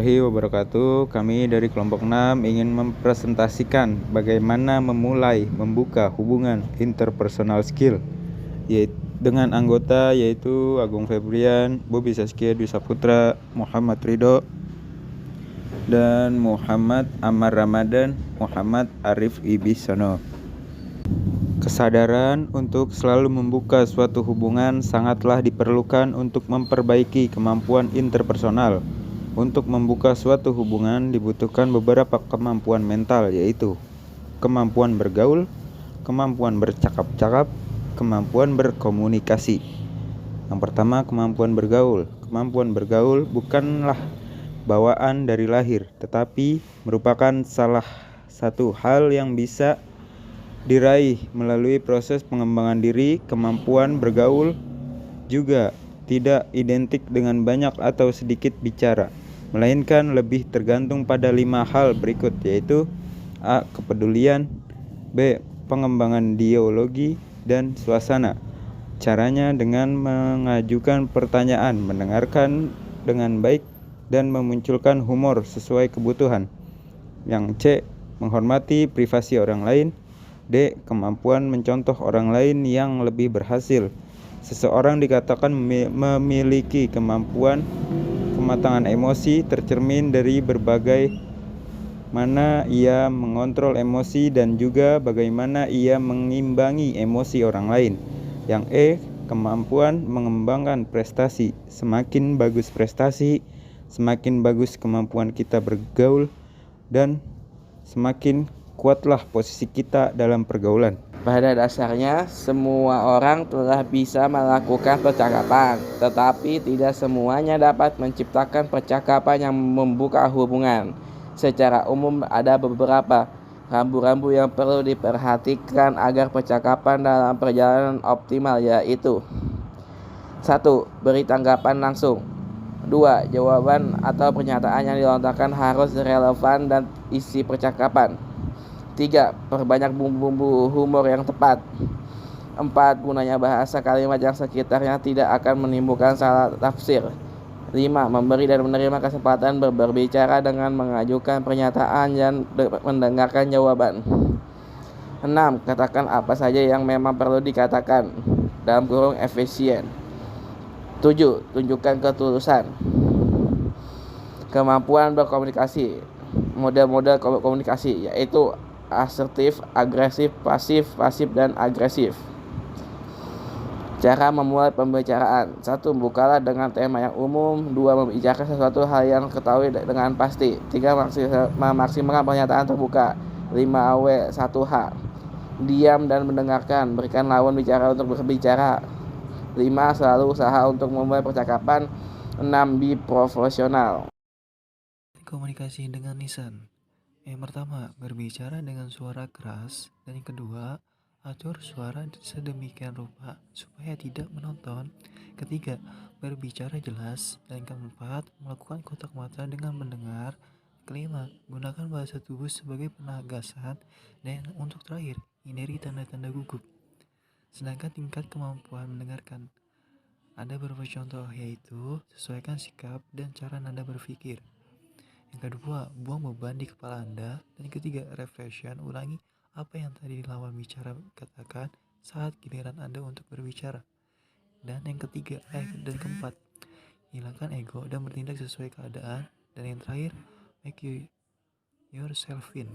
warahmatullahi wabarakatuh. Kami dari kelompok 6 ingin mempresentasikan bagaimana memulai membuka hubungan interpersonal skill yaitu dengan anggota yaitu Agung Febrian, Bobi Saskia Dwi Saputra, Muhammad Ridho, dan Muhammad Amar Ramadan, Muhammad Arif Ibisono. Kesadaran untuk selalu membuka suatu hubungan sangatlah diperlukan untuk memperbaiki kemampuan interpersonal. Untuk membuka suatu hubungan dibutuhkan beberapa kemampuan mental, yaitu kemampuan bergaul, kemampuan bercakap-cakap, kemampuan berkomunikasi. Yang pertama, kemampuan bergaul. Kemampuan bergaul bukanlah bawaan dari lahir, tetapi merupakan salah satu hal yang bisa diraih melalui proses pengembangan diri. Kemampuan bergaul juga tidak identik dengan banyak atau sedikit bicara, melainkan lebih tergantung pada 5 hal berikut, yaitu A. Kepedulian, B. Pengembangan dialogi dan suasana. Caranya dengan mengajukan pertanyaan, mendengarkan dengan baik, dan memunculkan humor sesuai kebutuhan. Yang C. Menghormati privasi orang lain. D. Kemampuan mencontoh orang lain yang lebih berhasil. Seseorang dikatakan memiliki kemampuan kematangan emosi tercermin dari berbagai mana ia mengontrol emosi dan juga bagaimana ia mengimbangi emosi orang lain. Yang E. Kemampuan mengembangkan prestasi. Semakin bagus prestasi, semakin bagus kemampuan kita bergaul, dan semakin kuatlah posisi kita dalam pergaulan. Pada dasarnya, semua orang telah bisa melakukan percakapan, tetapi tidak semuanya dapat menciptakan percakapan yang membuka hubungan. Secara umum, ada beberapa rambu-rambu yang perlu diperhatikan agar percakapan dalam perjalanan optimal, yaitu 1. Beri tanggapan langsung. 2. Jawaban atau pernyataan yang dilontarkan harus relevan dan isi percakapan. 3. Perbanyak bumbu-bumbu humor yang tepat. 4. Gunanya bahasa kalimat yang sekitarnya tidak akan menimbulkan salah tafsir. 5. Memberi dan menerima kesempatan berbicara dengan mengajukan pernyataan dan mendengarkan jawaban. 6. Katakan apa saja yang memang perlu dikatakan, dalam kurung efisien. 7. Tunjukkan ketulusan. Kemampuan berkomunikasi. Model-model komunikasi yaitu asertif, agresif, pasif, dan agresif. Cara memulai pembicaraan. 1. Bukalah dengan tema yang umum. 2. Membicarakan sesuatu hal yang ketahui dengan pasti. 3. Memaksimalkan pernyataan terbuka. 5W1H. Diam dan mendengarkan. Berikan lawan bicara untuk berbicara. 5. Selalu usaha untuk memulai percakapan. 6. Be profesional. Komunikasi dengan lisan. Yang pertama, berbicara dengan suara keras, dan yang kedua, atur suara sedemikian rupa supaya tidak menonton. Ketiga, berbicara jelas, dan keempat, melakukan kontak mata dengan mendengar. Kelima, gunakan bahasa tubuh sebagai penegasan, dan untuk terakhir, hindari tanda-tanda gugup. Sedangkan tingkat kemampuan mendengarkan, ada beberapa contoh, yaitu sesuaikan sikap dan cara Anda berpikir. Yang kedua, buang beban di kepala Anda. Dan yang ketiga, reflection, ulangi apa yang tadi lawan bicara katakan saat giliran Anda untuk berbicara. Dan yang ketiga, dan keempat, hilangkan ego dan bertindak sesuai keadaan. Dan yang terakhir, make yourself in.